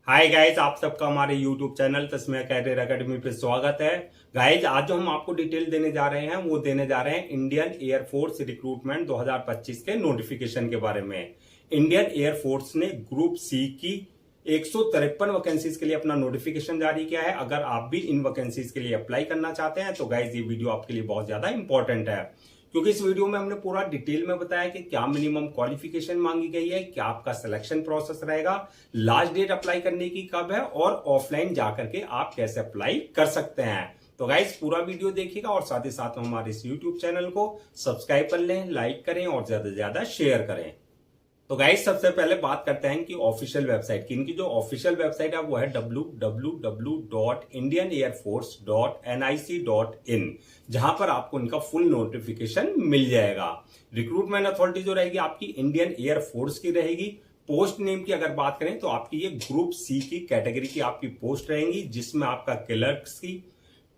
Hi guys, आप सबका हमारे YouTube channel Tasmiya Career Academy पे स्वागत है। गाइज, आज जो हम आपको डिटेल देने जा रहे हैं वो देने जा रहे हैं इंडियन एयरफोर्स रिक्रूटमेंट 2025 के नोटिफिकेशन के बारे में। इंडियन एयरफोर्स ने ग्रुप सी की 153 वैकेंसीज के लिए अपना नोटिफिकेशन जारी किया है। अगर आप भी इन वैकेंसीज के लिए अप्लाई करना चाहते हैं तो गाइज ये वीडियो आपके लिए बहुत ज्यादा इंपॉर्टेंट है, क्योंकि इस वीडियो में हमने पूरा डिटेल में बताया कि क्या मिनिमम क्वालिफिकेशन मांगी गई है, क्या आपका सिलेक्शन प्रोसेस रहेगा, लास्ट डेट अप्लाई करने की कब है और ऑफलाइन जाकर के आप कैसे अप्लाई कर सकते हैं। तो गाइस पूरा वीडियो देखिएगा और साथ ही साथ हमारे इस यूट्यूब चैनल को सब्सक्राइब कर लें, लाइक करें और ज्यादा से ज्यादा शेयर करें। तो गाइस सबसे पहले बात करते हैं कि ऑफिशियल वेबसाइट की। इनकी जो ऑफिशियल वेबसाइट है वो है www.indianairforce.nic.in, जहां पर आपको इनका फुल नोटिफिकेशन मिल जाएगा। रिक्रूटमेंट अथॉरिटी जो रहेगी आपकी इंडियन एयरफोर्स की रहेगी। पोस्ट नेम की अगर बात करें तो आपकी ये ग्रुप सी की कैटेगरी की आपकी पोस्ट रहेंगी, जिसमें आपका क्लर्क्स की,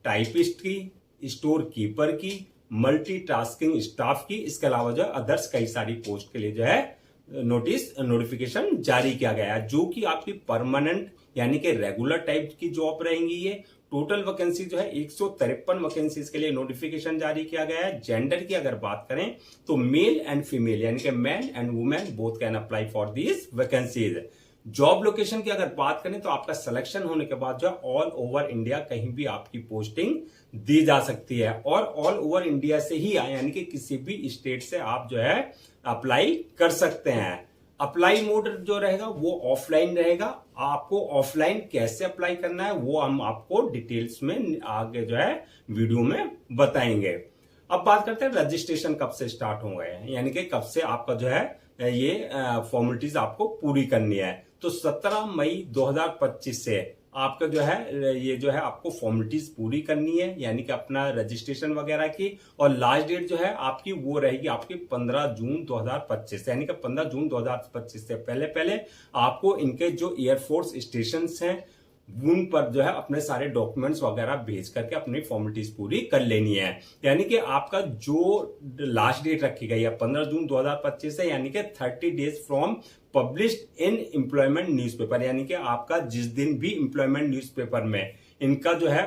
टाइपिस्ट की, स्टोर कीपर की, मल्टीटास्किंग स्टाफ की, इसके अलावा जो अदर्स कई सारी पोस्ट के लिए जो है नोटिफिकेशन जारी किया गया है, जो कि आपकी परमानेंट यानी कि रेगुलर टाइप की जॉब रहेंगी। ये टोटल वैकेंसी जो है 153 वैकेंसीज के लिए नोटिफिकेशन जारी किया गया है। जेंडर की अगर बात करें तो मेल एंड फीमेल यानी कि man and women both can apply for these vacancies. Job location की अगर बात करें तो आपका सिलेक्शन होने के बाद जो ऑल ओवर इंडिया कहीं भी आपकी पोस्टिंग दी जा सकती है, और ऑल ओवर इंडिया से ही यानी कि किसी भी स्टेट से आप जो है अप्लाई कर सकते हैं। अप्लाई मोड जो रहेगा वो ऑफलाइन रहेगा। आपको ऑफलाइन कैसे अप्लाई करना है वो हम आपको डिटेल्स में आगे जो है वीडियो में बताएंगे। अब बात करते हैं रजिस्ट्रेशन कब से स्टार्ट हो गए हैं, यानी कि कब से आपका जो है ये फॉर्मेलिटीज आपको पूरी करनी है। तो 17 मई 2025 से आपका जो है ये जो है आपको फॉर्मेलिटीज पूरी करनी है, यानी कि अपना रजिस्ट्रेशन वगैरह की। और लास्ट डेट जो है आपकी वो रहेगी आपकी 15 जून 2025, यानी कि 15 जून 2025 से पहले पहले आपको इनके जो एयरफोर्स स्टेशन हैं उन पर जो है अपने सारे डॉक्यूमेंट्स वगैरह भेज करके अपनी फॉर्मेलिटीज पूरी कर लेनी है। यानी कि आपका जो लास्ट डेट रखी गई है 15 जून 2025 से, यानी कि 30 days from published in employment newspaper, यानी कि आपका जिस दिन भी एम्प्लॉयमेंट न्यूज़पेपर में इनका जो है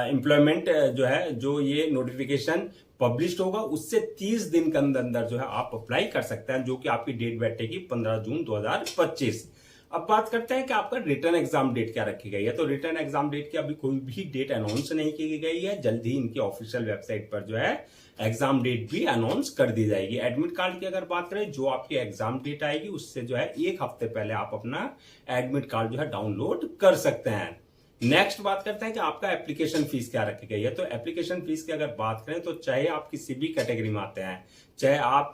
एम्प्लॉयमेंट जो है जो ये नोटिफिकेशन पब्लिश होगा उससे 30 दिन के अंदर अंदर जो है आप अप्लाई कर सकते हैं, जो कि आपकी डेट बैठेगी 15 जून 2025। अब बात करते हैं कि आपका रिटर्न एग्जाम डेट क्या रखी गई है। तो रिटर्न एग्जाम डेट की अभी कोई भी डेट अनाउंस नहीं की गई है। जल्दी ही इनकी ऑफिशियल वेबसाइट पर जो है एग्जाम डेट भी अनाउंस कर दी जाएगी। एडमिट कार्ड की अगर बात करें, जो आपकी एग्जाम डेट आएगी उससे जो है एक हफ्ते पहले आप अपना एडमिट कार्ड जो है डाउनलोड कर सकते हैं। नेक्स्ट बात करते हैं कि आपका एप्लीकेशन फीस क्या रखी गई है। तो एप्लीकेशन फीस की अगर बात करें तो चाहे आप किसी भी कैटेगरी में आते हैं, चाहे आप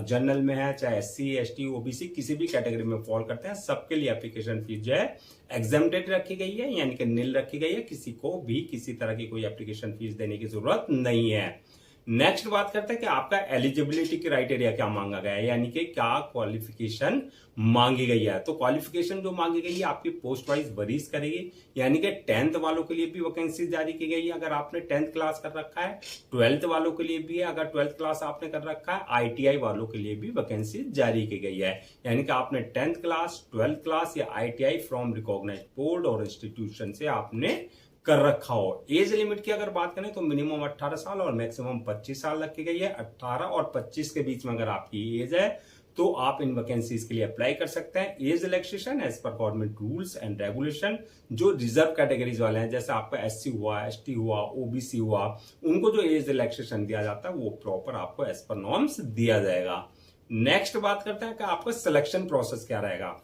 जनरल में हैं, चाहे SC ST OBC किसी भी कैटेगरी में फॉल करते हैं, सबके लिए एप्लीकेशन फीस जो है एग्जेम्प्टेड रखी गई है, यानी कि नील रखी गई है। किसी को भी किसी तरह की कोई एप्लीकेशन फीस देने की जरूरत नहीं है। नेक्स्ट बात करते हैं कि आपका एलिजिबिलिटी क्राइटेरिया क्या मांगा गया है, यानी कि क्या क्वालिफिकेशन मांगी गई है। तो क्वालिफिकेशन जो मांगी गई है आपकी पोस्ट वाइज वरीज करेगी, यानी कि 10th वालों के लिए भी वैकेंसी जारी की गई है अगर आपने 10th क्लास कर रखा है, 12th वालों के लिए भी है अगर 12th क्लास आपने कर रखा है, ITI वालों के लिए भी वैकेंसी जारी की गई है, यानी कि आपने 10th क्लास, 12th क्लास या ITI फ्रॉम रिकॉग्नाइज्ड बोर्ड और इंस्टीट्यूशन से आपने कर रखा हो। एज लिमिट की अगर बात करें तो मिनिमम 18 साल और मैक्सिमम 25 साल रखी गई है। 18 और 25 के बीच में अगर आपकी एज है तो आप इन वैकेंसीज के लिए अप्लाई कर सकते हैं। एज रिलैक्सेशन एज पर गवर्नमेंट रूल्स एंड रेगुलेशन, जो रिजर्व कैटेगरीज वाले हैं जैसे आपका SC हुआ, ST हुआ, OBC हुआ, उनको जो एज रिलैक्सेशन दिया जाता है वो प्रॉपर आपको एज पर नॉर्म्स दिया जाएगा। नेक्स्ट बात करते हैं कि आपका सिलेक्शन प्रोसेस क्या रहेगा।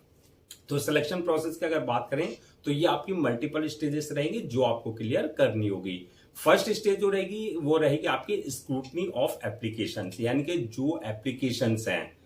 तो सिलेक्शन प्रोसेस की अगर बात करें तो ये आपकी मल्टीपल स्टेजेस रहेंगी जो आपको क्लियर करनी होगी। फर्स्ट स्टेज जो रहेगी वो रहेगी आपकी स्क्रूटनी ऑफ एप्लीकेशंस, यानी कि जो एप्लीकेशंस हैं,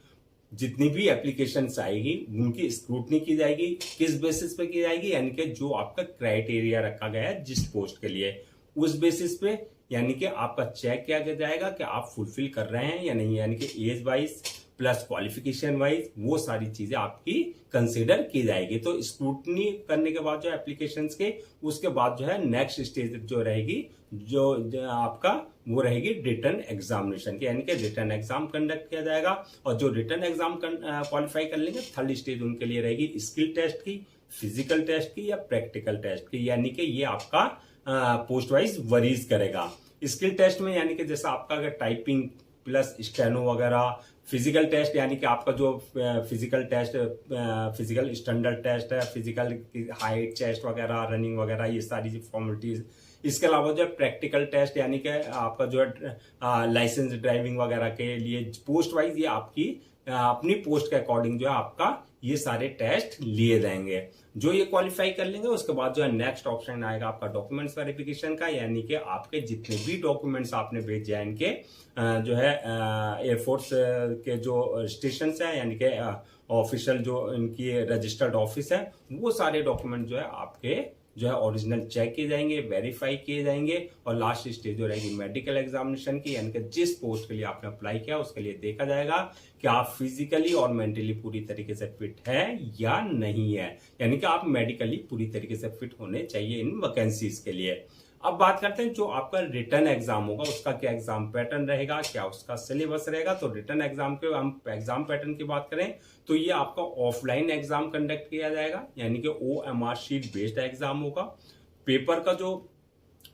जितनी भी एप्लीकेशंस आएगी उनकी स्क्रूटनी की जाएगी। किस बेसिस पे की जाएगी, यानी कि जो आपका क्राइटेरिया रखा गया है जिस पोस्ट के लिए, उस बेसिस पे यानी कि आपका चेक किया जाएगा कि आप फुलफिल कर रहे हैं या नहीं, यानी कि age wise, plus qualification wise वो सारी चीजें आपकी कंसीडर की जाएगी। तो स्क्रूटनी करने के बाद जो एप्लीकेशंस के उसके बाद जो है नेक्स्ट स्टेज जो रहेगी जो आपका वो रहेगी रिटर्न एग्जामिनेशन की, यानी कि रिटर्न एग्जाम कंडक्ट किया जाएगा। और जो रिटर्न एग्जाम क्वालिफाई कर लेंगे थर्ड स्टेज उनके लिए रहेगी स्किल टेस्ट की, फिजिकल टेस्ट की या प्रैक्टिकल टेस्ट की, यानी कि ये आपका पोस्ट वाइज वरीज करेगा। स्किल टेस्ट में यानी कि जैसा आपका अगर टाइपिंग प्लस स्टेनो वगैरह, फिजिकल टेस्ट यानी कि आपका जो physical test physical standard test है, फिजिकल हाइट चेस्ट वगैरह रनिंग वगैरह ये सारी फॉर्मेलिटीज। इसके अलावा जो है प्रैक्टिकल टेस्ट यानी कि आपका जो है लाइसेंस ड्राइविंग वगैरह के लिए पोस्ट वाइज ये आपकी अपनी पोस्ट के अकॉर्डिंग जो है आपका ये सारे टेस्ट लिए जाएंगे। जो ये क्वालिफाई कर लेंगे उसके बाद जो है नेक्स्ट ऑप्शन आएगा आपका डॉक्यूमेंट्स वेरिफिकेशन का, यानी कि आपके जितने भी डॉक्यूमेंट्स आपने भेजे हैं इनके जो है एयरफोर्स के जो स्टेशन है यानी कि ऑफिशियल जो इनकी रजिस्टर्ड ऑफिस है वो सारे डॉक्यूमेंट जो है आपके जो है ओरिजिनल चेक किए जाएंगे, वेरीफाई किए जाएंगे। और लास्ट स्टेज जो रहेगी मेडिकल एग्जामिनेशन की, यानी कि जिस पोस्ट के लिए आपने अप्लाई किया उसके लिए देखा जाएगा कि आप फिजिकली और मेंटली पूरी तरीके से फिट है या नहीं है, यानी कि आप मेडिकली पूरी तरीके से फिट होने चाहिए इन वैकेंसीज के लिए। अब बात करते हैं जो आपका रिटर्न एग्जाम होगा उसका क्या एग्जाम पैटर्न रहेगा, क्या उसका सिलेबस रहेगा। तो रिटर्न एग्जाम के हम एग्जाम पैटर्न की बात करें तो ये आपका ऑफलाइन एग्जाम कंडक्ट किया जाएगा, यानी कि OMR शीट बेस्ड एग्जाम होगा। पेपर का जो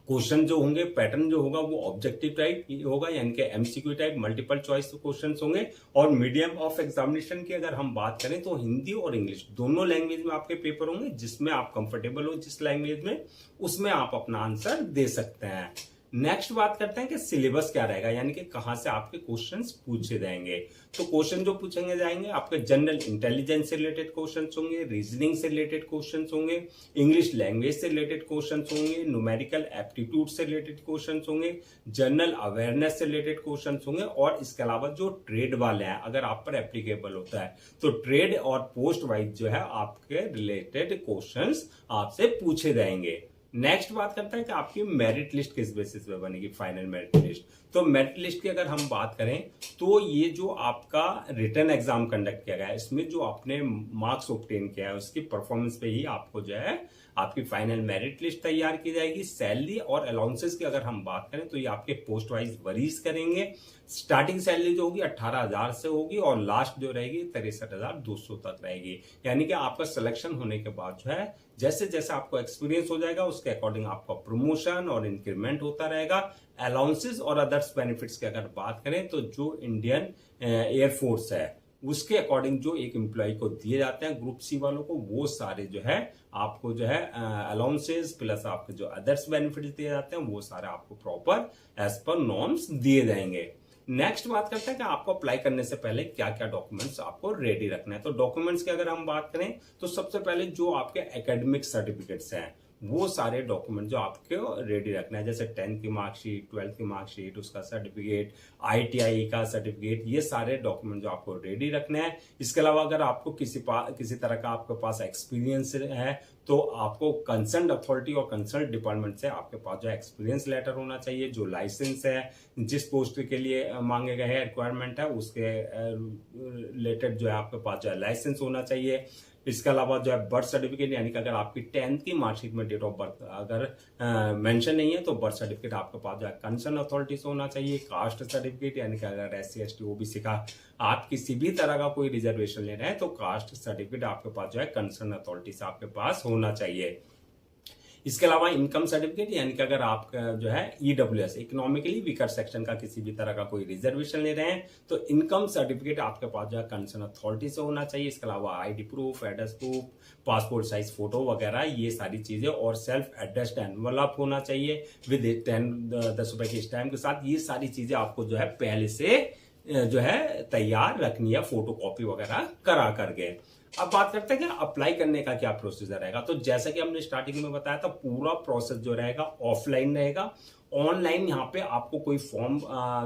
क्वेश्चन जो होंगे पैटर्न जो होगा वो ऑब्जेक्टिव टाइप होगा, यानी कि MCQ type multiple choice question होंगे। और मीडियम ऑफ एग्जामिनेशन की अगर हम बात करें तो हिंदी और इंग्लिश दोनों लैंग्वेज में आपके पेपर होंगे, जिसमें आप कंफर्टेबल हो जिस लैंग्वेज में उसमें आप अपना आंसर दे सकते हैं। नेक्स्ट बात करते हैं कि सिलेबस क्या रहेगा, यानी कि कहां से आपके क्वेश्चंस पूछे जाएंगे। तो क्वेश्चन जो पूछेंगे जाएंगे आपके जनरल इंटेलिजेंस से रिलेटेड क्वेश्चंस होंगे, रीजनिंग से रिलेटेड क्वेश्चंस होंगे, इंग्लिश लैंग्वेज से रिलेटेड क्वेश्चंस होंगे, न्यूमेरिकल एप्टीट्यूड से रिलेटेड क्वेश्चंस होंगे, जनरल अवेयरनेस से रिलेटेड क्वेश्चंस होंगे। और इसके अलावा जो ट्रेड वाले हैं अगर आप पर एप्लीकेबल होता है तो ट्रेड और पोस्ट वाइज जो है आपके रिलेटेड क्वेश्चंस आपसे पूछे जाएंगे। नेक्स्ट बात करते हैं कि आपकी मेरिट लिस्ट किस बेसिस पे बनेगी, फाइनल मेरिट लिस्ट। तो मेरिट लिस्ट की अगर हम बात करें तो ये जो आपका रिटर्न एग्जाम कंडक्ट किया गया है इसमें जो आपने मार्क्स ऑब्टेन किया है उसकी परफॉर्मेंस पे ही आपको जो है आपकी फाइनल मेरिट लिस्ट तैयार की जाएगी। सैलरी और अलाउंसेस की अगर हम बात करें तो ये आपके पोस्ट वाइज वरीज करेंगे। स्टार्टिंग सैलरी जो होगी 18,000 से होगी और लास्ट जो रहेगी 63,200 तक रहेगी, यानी कि आपका सिलेक्शन होने के बाद जो है जैसे जैसे आपको एक्सपीरियंस हो जाएगा उसके अकॉर्डिंग आपका प्रमोशन और इंक्रीमेंट होता रहेगा। अलाउंसेस और अदर्स बेनिफिट्स की अगर बात करें तो जो इंडियन एयरफोर्स है उसके अकॉर्डिंग जो एक एम्प्लॉय को दिए जाते हैं ग्रुप सी वालों को वो सारे जो है आपको जो है अलाउंसेस प्लस आपके जो अदर्स बेनिफिट्स दिए जाते हैं वो सारे आपको प्रॉपर एज पर नॉर्म्स दिए जाएंगे। नेक्स्ट बात करते हैं कि आपको अप्लाई करने से पहले क्या क्या डॉक्यूमेंट्स आपको रेडी रखना है। तो डॉक्यूमेंट्स की अगर हम बात करें तो सबसे पहले जो आपके एकेडमिक सर्टिफिकेट्स हैं वो सारे डॉक्यूमेंट जो आपको रेडी रखना है, जैसे 10th की मार्कशीट, 12th की मार्कशीट, उसका सर्टिफिकेट, ITI का सर्टिफिकेट, ये सारे डॉक्यूमेंट जो आपको रेडी रखने हैं। इसके अलावा अगर आपको किसी तरह का आपके पास एक्सपीरियंस है तो आपको कंसर्न अथॉरिटी और कंसर्न डिपार्टमेंट से आपके पास जो एक्सपीरियंस लेटर होना चाहिए। जो लाइसेंस है जिस पोस्ट के लिए मांगे गए हैं रिक्वायरमेंट है उसके रिलेटेड जो है आपके पास जो है लाइसेंस होना चाहिए। इसके अलावा जो है बर्थ सर्टिफिकेट, यानी कि अगर आपकी 10th की मार्कशीट में डेट ऑफ बर्थ अगर मेंशन नहीं है तो बर्थ सर्टिफिकेट आपके पास जो है कंसर्न अथॉरिटी से होना चाहिए। कास्ट सर्टिफिकेट, यानी कि अगर SC ST OBC का आप किसी भी तरह का कोई रिजर्वेशन ले रहे हैं तो कास्ट सर्टिफिकेट आपके पास जो है कंसर्न अथॉरिटी से आपके पास होना चाहिए। इसके अलावा इनकम सर्टिफिकेट, यानी कि अगर आप जो है EWS इकोनॉमिकली वीकर सेक्शन का किसी भी तरह का कोई रिजर्वेशन ले रहे हैं तो इनकम सर्टिफिकेट आपके पास जो है कंसर्न अथॉरिटी से होना चाहिए। इसके अलावा ID proof, address proof, passport size photo वगैरह ये सारी चीजें और सेल्फ एड्रेस्ड एनवलप होना चाहिए विद 10 रुपए की स्टैम्प के साथ। ये सारी चीजें आपको जो है पहले से जो है तैयार रखनी है, फोटो कॉपी वगैरह करा करके। अब बात करते हैं कि अप्लाई करने का क्या प्रोसीजर रहेगा। तो जैसा कि हमने स्टार्टिंग में बताया था पूरा प्रोसेस जो रहेगा ऑफलाइन रहेगा। ऑनलाइन यहाँ पे आपको कोई फॉर्म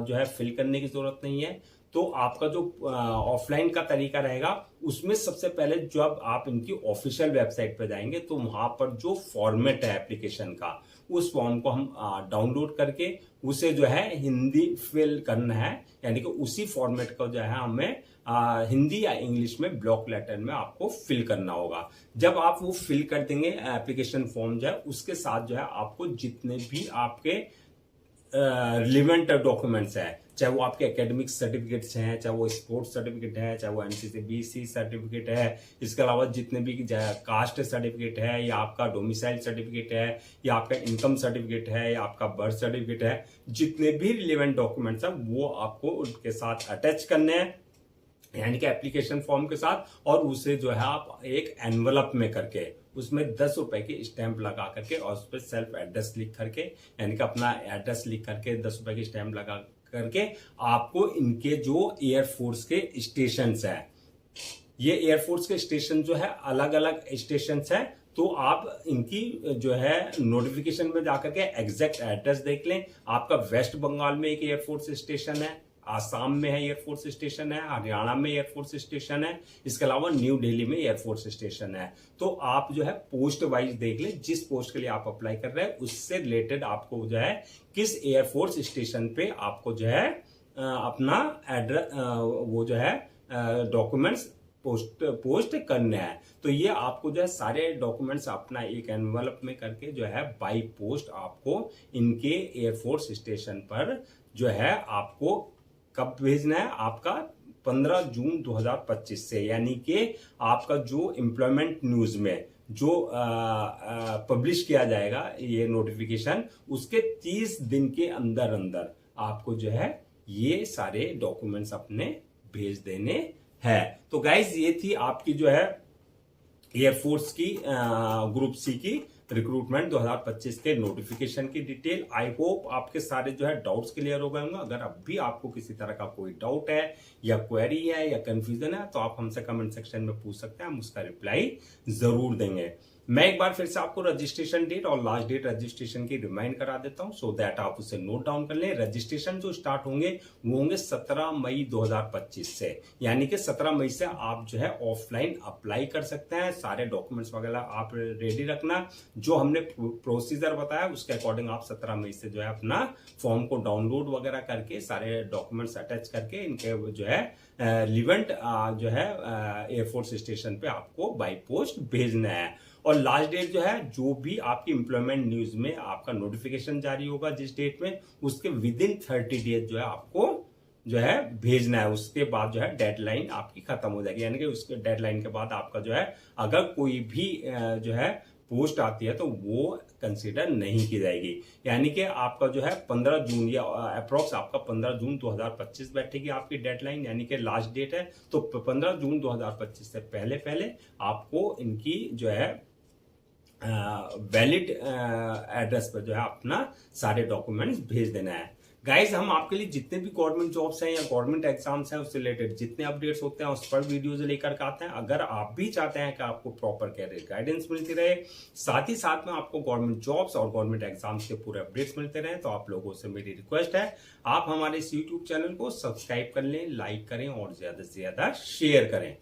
जो है फिल करने की जरूरत नहीं है। तो आपका जो ऑफलाइन का तरीका रहेगा उसमें सबसे पहले जब आप इनकी ऑफिशियल वेबसाइट पर जाएंगे तो वहां पर जो फॉर्मेट है एप्लीकेशन का, उस फॉर्म को हम डाउनलोड करके उसे जो है हिंदी फिल करना है, यानी कि उसी फॉर्मेट को जो है हमें हिंदी या इंग्लिश में ब्लॉक लेटर में आपको फिल करना होगा। जब आप वो फिल कर देंगे एप्लीकेशन फॉर्म जो है, उसके साथ जो है आपको जितने भी आपके रिलेवेंट डॉक्यूमेंट्स हैं, चाहे वो आपके एकेडमिक सर्टिफिकेट्स हैं, चाहे वो स्पोर्ट्स सर्टिफिकेट है, चाहे वो एनसीसी बीसी सर्टिफिकेट है, इसके अलावा जितने भी कास्ट सर्टिफिकेट है, या आपका डोमिसाइल सर्टिफिकेट है, या आपका इनकम सर्टिफिकेट है, या आपका बर्थ सर्टिफिकेट है, जितने भी रिलेवेंट डॉक्यूमेंट्स हैं वो आपको उनके साथ अटैच करने हैं, यानी कि एप्लीकेशन फॉर्म के साथ, और उसे जो है आप एक एनवलप में करके उसमें 10 रुपए की स्टैंप लगा करके और उस पर सेल्फ एड्रेस लिख करके, यानी कि अपना एड्रेस लिख करके 10 रुपए की स्टैंप लगा करके आपको इनके जो एयरफोर्स के स्टेशन है, ये एयरफोर्स के स्टेशन जो है अलग अलग स्टेशन है, तो आप इनकी जो है नोटिफिकेशन में जाकर के एग्जैक्ट एड्रेस देख लें। आपका वेस्ट बंगाल में एक एयरफोर्स स्टेशन है, आसाम में है एयरफोर्स स्टेशन है, हरियाणा में एयरफोर्स स्टेशन है, इसके अलावा न्यू दिल्ली में एयरफोर्स स्टेशन है। तो आप जो है पोस्ट वाइज देख लें, जिस पोस्ट के लिए आप अप्लाई कर रहे हैं उससे रिलेटेड आपको जो है किस एयरफोर्स स्टेशन पे आपको जो है अपना एड्रेस वो जो है डॉक्यूमेंट्स पोस्ट करने हैं। तो ये आपको जो है सारे डॉक्यूमेंट्स अपना एक एनवलप में करके जो है बाई पोस्ट आपको इनके एयरफोर्स स्टेशन पर जो है आपको कब भेजना है, आपका 15 जून 2025 से, यानी कि आपका जो एम्प्लॉयमेंट न्यूज में जो पब्लिश किया जाएगा ये नोटिफिकेशन, उसके 30 दिन के अंदर अंदर आपको जो है ये सारे डॉक्यूमेंट्स अपने भेज देने हैं। तो गाइज ये थी आपकी जो है एयरफोर्स की ग्रुप सी की रिक्रूटमेंट 2025 के नोटिफिकेशन की डिटेल। आई होप आपके सारे जो है डाउट्स क्लियर हो गए होंगे। अगर अब भी आपको किसी तरह का कोई डाउट है या क्वेरी है या कंफ्यूजन है तो आप हमसे कमेंट सेक्शन में पूछ सकते हैं, हम उसका रिप्लाई जरूर देंगे। मैं एक बार फिर से आपको रजिस्ट्रेशन डेट और लास्ट डेट रजिस्ट्रेशन की रिमाइंड करा देता हूं, सो दैट आप उसे नोट डाउन कर लें। रजिस्ट्रेशन जो स्टार्ट होंगे वो होंगे 17 मई 2025 से, यानी कि 17 मई से आप जो है ऑफलाइन अप्लाई कर सकते हैं। सारे डॉक्यूमेंट्स वगैरह आप रेडी रखना, जो हमने प्रोसीजर बताया उसके अकॉर्डिंग आप 17 मई से जो है अपना फॉर्म को डाउनलोड वगैरह करके सारे डॉक्यूमेंट्स अटैच करके इनके जो है रिलेवेंट जो है एयरफोर्स स्टेशन पे आपको बाई पोस्ट भेजना है। और लास्ट डेट जो है, जो भी आपकी एम्प्लॉयमेंट न्यूज में आपका नोटिफिकेशन जारी होगा जिस डेट में, उसके विद इन 30 डेज जो है आपको जो है भेजना है। उसके बाद जो है डेडलाइन आपकी खत्म हो जाएगी, यानी कि उसके डेडलाइन के बाद आपका जो है अगर कोई भी जो है पोस्ट आती है तो वो कंसीडर नहीं की जाएगी। यानी कि आपका जो है 15 जून या अप्रोक्स आपका 15 जून 2025 बैठेगी आपकी डेडलाइन, यानी कि लास्ट डेट है। तो 15 जून 2025 से पहले पहले आपको इनकी जो है वैलिड एड्रेस पर जो है अपना सारे डॉक्यूमेंट्स भेज देना है। गाइज हम आपके लिए जितने भी गवर्नमेंट जॉब्स हैं या गवर्नमेंट एग्जाम्स हैं उससे रिलेटेड जितने अपडेट्स होते हैं उस पर वीडियोज लेकर के आते हैं। अगर आप भी चाहते हैं कि आपको प्रॉपर कैरियर गाइडेंस मिलती रहे, साथ ही साथ में आपको गवर्नमेंट जॉब्स और गवर्नमेंट एग्जाम्स के पूरे अपडेट्स मिलते रहे, तो आप लोगों से मेरी रिक्वेस्ट है आप हमारे इस यूट्यूब चैनल को सब्सक्राइब कर लें, लाइक करें और ज्यादा से ज्यादा शेयर करें।